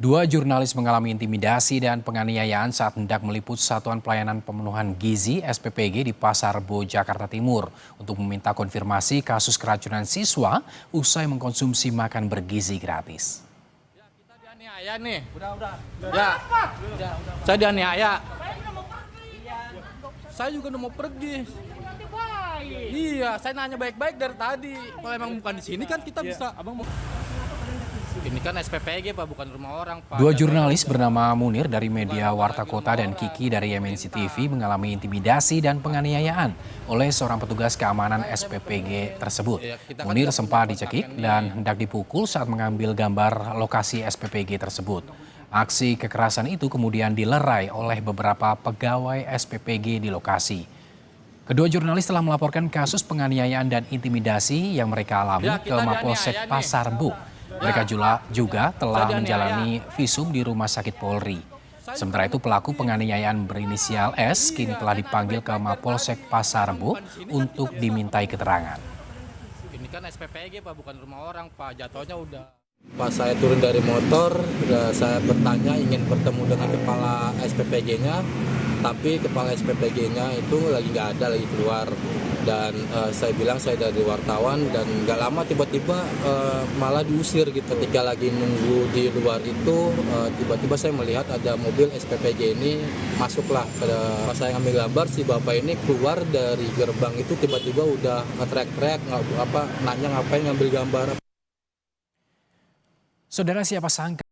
Dua jurnalis mengalami intimidasi dan penganiayaan saat hendak meliput Satuan Pelayanan Pemenuhan Gizi (SPPG) di Pasar Rebo, Jakarta Timur untuk meminta konfirmasi kasus keracunan siswa usai mengkonsumsi makan bergizi gratis. Ya, kita dianiaya nih. Saya dianiaya. Saya juga udah mau pergi. Iya, saya nanya baik-baik dari tadi. Kalau emang bukan di sini kan kita bisa. Abang mau. Ini kan SPPG Pak, bukan rumah orang Pak. Dua jurnalis bernama Munir dari media Warta Kota dan Kiki dari MNC TV mengalami intimidasi dan penganiayaan oleh seorang petugas keamanan SPPG tersebut. Munir sempat dicekik dan hendak dipukul saat mengambil gambar lokasi SPPG tersebut. Aksi kekerasan itu kemudian dilerai oleh beberapa pegawai SPPG di lokasi. Kedua jurnalis telah melaporkan kasus penganiayaan dan intimidasi yang mereka alami ke Mapolsek Pasar Rebo. Mereka juga telah menjalani visum di Rumah Sakit Polri. Sementara itu pelaku penganiayaan berinisial S kini telah dipanggil ke Mapolsek Pasar Rebo untuk dimintai keterangan. Ini kan SPPG Pak, bukan rumah orang Pak. Jatuhnya udah. Pas saya turun dari motor, saya bertanya ingin bertemu dengan kepala SPPG-nya, tapi kepala SPPG-nya itu lagi nggak ada, lagi keluar. Dan saya bilang saya dari wartawan dan nggak lama tiba-tiba malah diusir gitu. Ketika lagi nunggu di luar itu, tiba-tiba saya melihat ada mobil SPPG ini masuklah. Pas saya ngambil gambar, si bapak ini keluar dari gerbang itu tiba-tiba udah teriak-teriak, nanya ngapain ngambil gambar. Saudara, siapa sangka